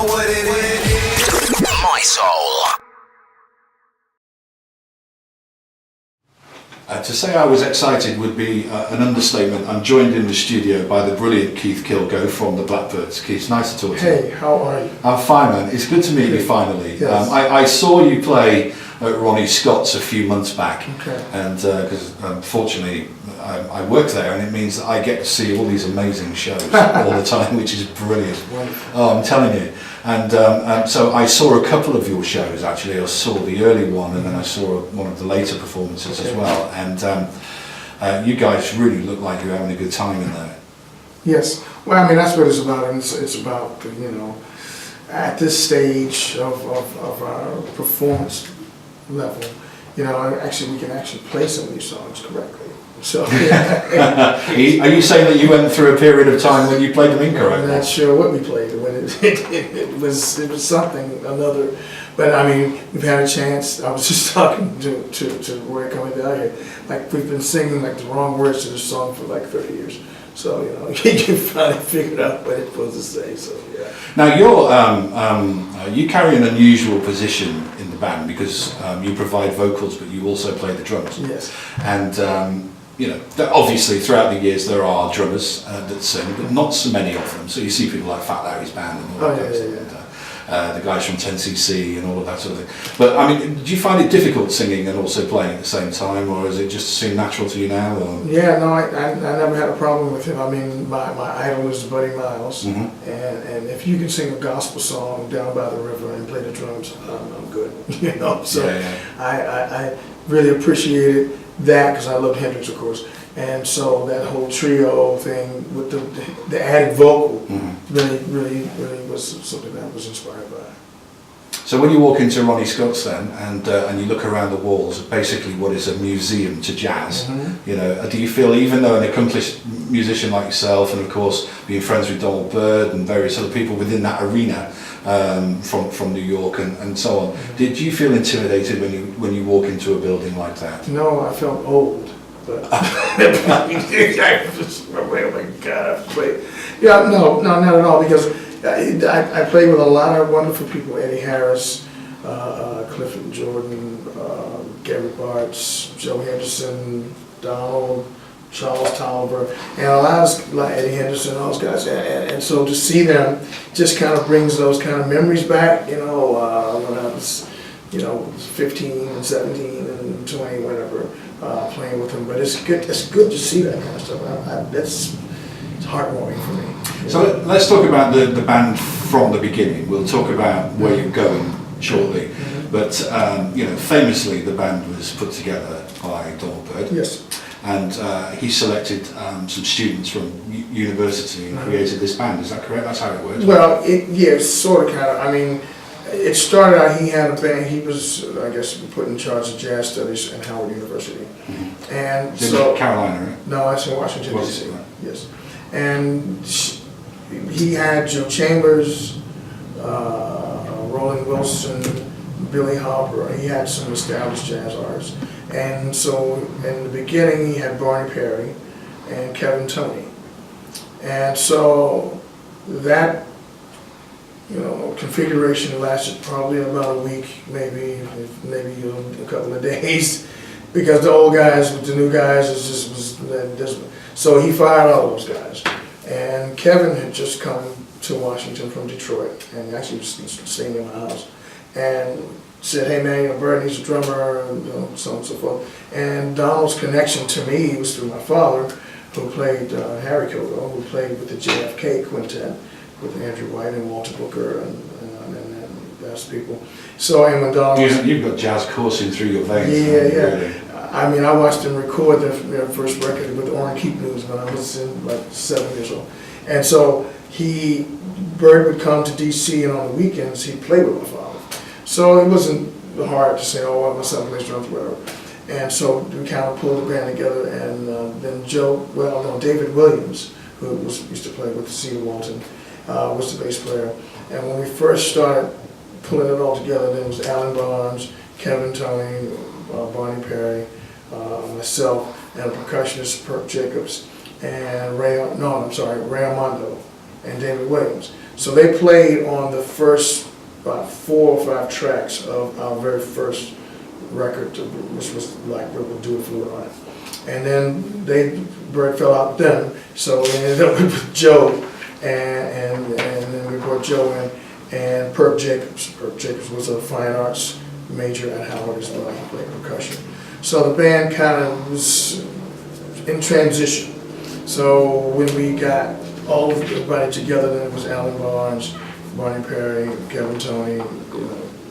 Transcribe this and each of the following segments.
what it is. Mi-Soul. To say I was excited would be an understatement. I'm joined in the studio by the brilliant Keith Killgo from the BlackByrds. Keith, nice to talk to you. Hey, how are you? I'm fine, man. It's good to meet you finally. Yes. I saw you play at Ronnie Scott's a few months back, Okay. and because fortunately I work there, and it means that I get to see all these amazing shows all the time, which is brilliant. Oh, I'm telling you. And so I saw a couple of your shows actually. I saw the early one, and then I saw one of the later performances as well. And you guys really look like you're having a good time in there. Yes. Well, I mean, that's what it's about. And it's about, you know, at this stage of our performance level, you know, actually we can actually play some of these songs correctly. So, yeah. Are you saying that you went through a period of time when you played them incorrectly? I'm not sure what we played when it was something, another. But I mean, we've had a chance. I was just talking to Roy coming down here. Like, we've been singing like the wrong words to this song for like 30 years. So, you know, you finally figured out what it's supposed to say. So, yeah. Now you carry an unusual position in the band because you provide vocals, but you also play the drums. Yes. And you know, obviously throughout the years there are drummers that sing, but not so many of them. So you see people like Fat Larry's band and all that kind of stuff. The guys from 10cc and all of that sort of thing. But I mean, do you find it difficult singing and also playing at the same time, or is it just seem natural to you now? Or? Yeah, no, I never had a problem with him. I mean, my idol is Buddy Miles, and if you can sing a gospel song down by the river and play the drums, I'm good. You know, so I really appreciated that because I love Hendrix, of course. And so that whole trio thing with the added vocal really was something that I was inspired by. So when you walk into Ronnie Scott's then and you look around the walls, basically what is a museum to jazz, you know, do you feel, even though an accomplished musician like yourself, and of course being friends with Donald Byrd and various other people within that arena from New York and so on, did you feel intimidated when you walk into a building like that? No, I felt old. But I just, oh my God, I played. Yeah, no, not at all, because I played with a lot of wonderful people: Eddie Harris, Clifford Jordan, Gary Bartz, Joe Henderson, Donald, Charles Tolliver, and a lot of like Eddie Henderson, all those guys. And so to see them just kind of brings those kind of memories back. You know, when I was, you know, 15 and 17 and 20, whatever. Playing with them, but it's good to see that kind of stuff. It's heartwarming for me. So let's talk about the band from the beginning. We'll talk about where you're going shortly, but you know, famously the band was put together by Donald Byrd. Yes. And he selected some students from university and created this band. Is that correct? That's how it works? Well, yeah, sort of, kind of. I mean, it started out, he had a band, he was, I guess, put in charge of jazz studies at Howard University. And so, Carolina, right? No, it's in Washington, D.C. Right. Yes. And he had Joe Chambers, Roland Wilson, Billy Hopper. He had some established jazz artists. And so in the beginning, he had Barney Perry and Kevin Toney. And so that, you know, configuration lasted probably about a week, maybe a couple of days, because the old guys with the new guys was so he fired all those guys. And Kevin had just come to Washington from Detroit, and actually was staying in my house, and said, "Hey man, you know, Byrd needs a drummer," and you know, so on and so forth. And Donald's connection to me was through my father, who played Harry Killgo, who played with the JFK Quintet, with Andrew White and Walter Booker and those people. So, and when Donald You've got jazz coursing through your veins. Yeah. Really. I mean, I watched him record their first record with Orrin Keepnews when I was in like 7 years old. And so Byrd would come to DC, and on the weekends he'd play with my father. So it wasn't hard to say, "Oh, well, my son plays drums," whatever. And so we kind of pulled the band together, and then David Williams, who used to play with Cedar Walton, was the bass player. And when we first started pulling it all together, there was Alan Barnes, Kevin Toney, Barney Perry, myself, and a percussionist, Perk Jacobs, and Ray Armando, and David Williams. So they played on the first 4 or 5 tracks of our very first record, which was BlackByrds with Do It Fluid on it. And then Bird fell out with them, so we ended up with Joe, and then we brought Joe in, and Perp Jacobs. Perp Jacobs was a fine arts major at Howard as well. He played percussion. So the band kind of was in transition. So when we got all of everybody together, then it was Alan Barnes, Barney Perry, Kevin Tony,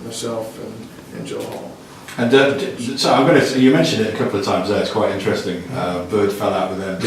myself, and Joe Hall. And so I'm going to. You mentioned it a couple of times there. It's quite interesting. Bird fell out with them.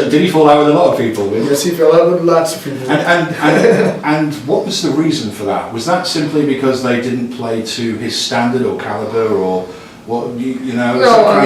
Did he fall out with a lot of people? Yes, he fell out with lots of people. And what was the reason for that? Was that simply because they didn't play to his standard or caliber, or what? You know? No, I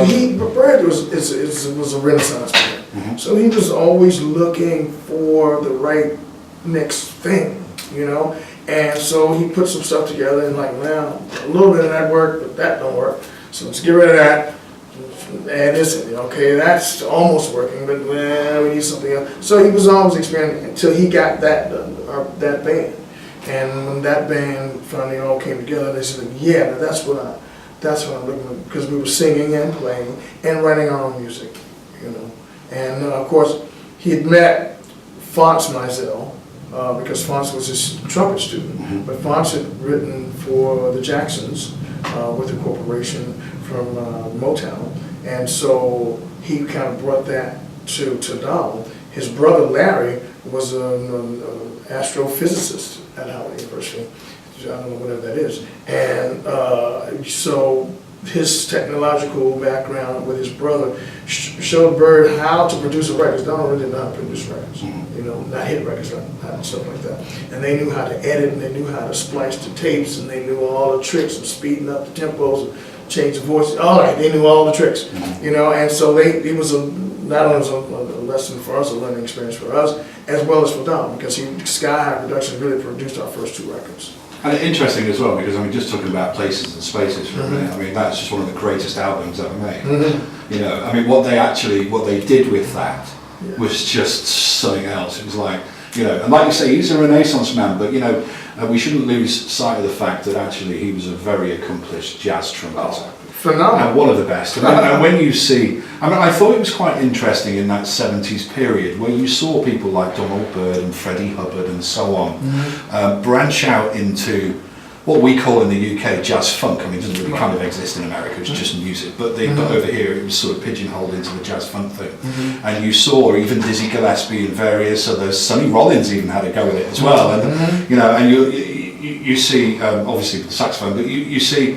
mean, Bird was a Renaissance player, so he was always looking for the right next thing, you know. And so he put some stuff together and like, well, a little bit of that worked, but that don't work. So let's get rid of that. Add this in. Okay, that's almost working, but we need something else. So he was always experimenting until he got that done, that band. And when that band finally all came together, they said, yeah, that's what I'm looking at, because we were singing and playing and writing our own music, you know. And of course, he had met Fonz Mizell, because Fonz was his trumpet student, but Fonz had written for the Jacksons with the corporation from Motown, and so he kind of brought that to Donald. His brother Larry was an astrophysicist at Howard University. I don't know whatever that is, and so his technological background with his brother showed Bird how to produce a record. Because Donald really didn't know how to produce records, you know, not hit records, and stuff like that. And they knew how to edit, and they knew how to splice the tapes, and they knew all the tricks of speeding up the tempos, and change the voice. All right, they knew all the tricks, you know. And so it was not only was a lesson for us, a learning experience for us, as well as for Donald, because Sky High Productions really produced our first 2 records. And interesting as well, because I mean, just talking about Places and Spaces for a minute, I mean, that's just one of the greatest albums ever made. You know, I mean, what they did with that was just something else. It was like, you know, and like you say, he's a Renaissance man, but you know, we shouldn't lose sight of the fact that actually he was a very accomplished jazz trumpeter. Phenomenal. And one of the best. And when you see, I mean, I thought it was quite interesting in that 70s period where you saw people like Donald Byrd and Freddie Hubbard and so on branch out into what we call in the UK jazz funk. I mean, it doesn't really kind of exist in America, it's just music. But over here it was sort of pigeonholed into the jazz funk thing. And you saw even Dizzy Gillespie and various others, Sonny Rollins even had a go at it as well. And you know, and you see, obviously with the saxophone, but you see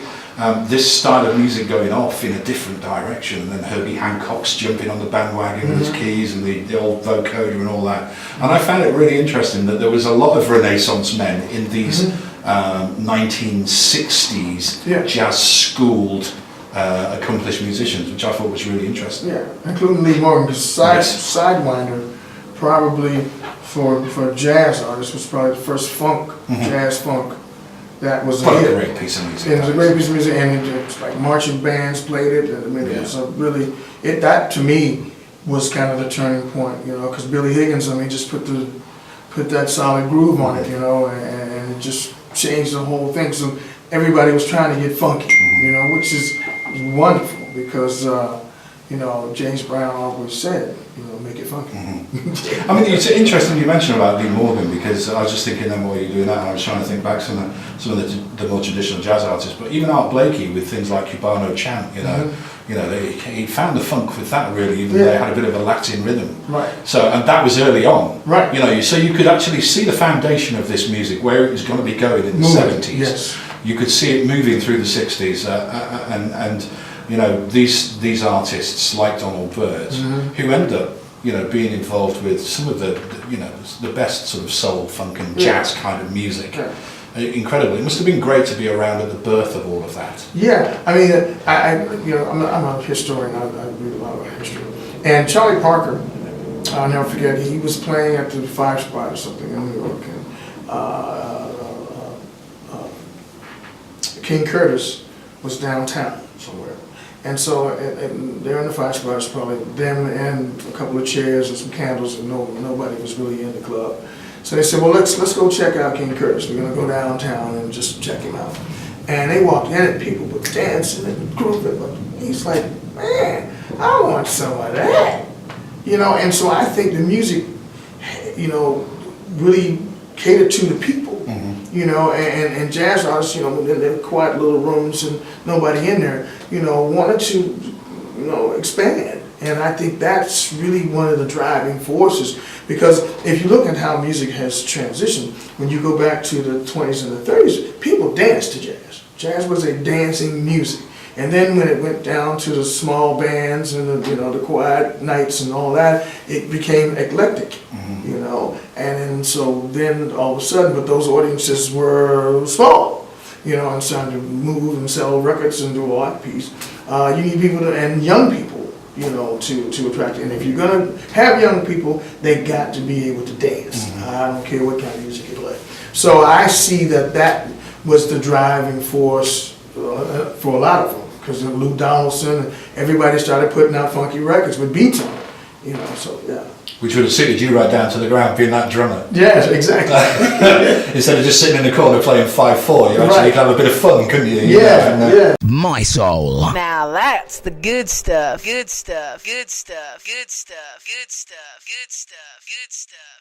this style of music going off in a different direction, and then Herbie Hancock's jumping on the bandwagon with his keys and the old vocoder and all that. And I found it really interesting that there was a lot of Renaissance men in these 1960s jazz-schooled accomplished musicians, which I thought was really interesting. Yeah, including Lee Morgan, because Sidewinder probably for jazz artists was probably the first funk, jazz funk. That was a great piece of music. It was a great piece of music, and it was like marching bands played it. I mean, it was a really, that to me was kind of the turning point, you know, because Billy Higgins, I mean, just put that solid groove on it, you know, and it just changed the whole thing. So everybody was trying to get funky, you know, which is wonderful because, you know, James Brown always said, you know, make it funky. I mean, it's interesting you mentioned about Lee Morgan, because I was just thinking then while you're doing that, and I was trying to think back some of the more traditional jazz artists, but even Art Blakey with things like Cubano Chant, you know, he found the funk with that really, even though they had a bit of a Latin rhythm. Right. So, and that was early on. Right. You know, so you could actually see the foundation of this music, where it was going to be going in the 70s. Yes. You could see it moving through the 60s, and you know, these artists like Donald Byrd, who ended up, you know, being involved with some of the best sort of soul, funk and jazz kind of music. Yeah. Incredible. It must have been great to be around at the birth of all of that. Yeah, I mean, I'm a historian. I read a lot about history. And Charlie Parker, I'll never forget. He was playing at the 5 Spot or something in New York, and King Curtis was downtown somewhere. And so and there in the fire spot was probably them and a couple of chairs and some candles, and nobody was really in the club. So they said, well, let's go check out King Curtis. We're gonna go downtown and just check him out. And they walked in and people were dancing and grooving, but he's like, man, I want some of that. You know, and so I think the music, you know, really catered to the people. You know, and jazz artists, you know, in their quiet little rooms and nobody in there, you know, wanted to, you know, expand. And I think that's really one of the driving forces, because if you look at how music has transitioned, when you go back to the 20s and the 30s, people danced to jazz. Jazz was a dancing music. And then when it went down to the small bands and the, you know, the quiet nights and all that, it became eclectic, you know. And so then all of a sudden, but those audiences were small, you know, and starting to move and sell records and do a art piece. You need people and young people, you know, to attract. And if you're gonna have young people, they got to be able to dance. I don't care what kind of music you play. So I see that was the driving force for a lot of them. Because Lou Donaldson, everybody started putting out funky records with beats on it, you know, so yeah. Which would have suited you right down to the ground, being that drummer. Yes, exactly. Instead of just sitting in the corner playing 5/4, you actually could have a bit of fun, couldn't you? Yeah. My Soul. Now that's the good stuff. Good stuff. Good stuff. Good stuff. Good stuff. Good stuff. Good stuff.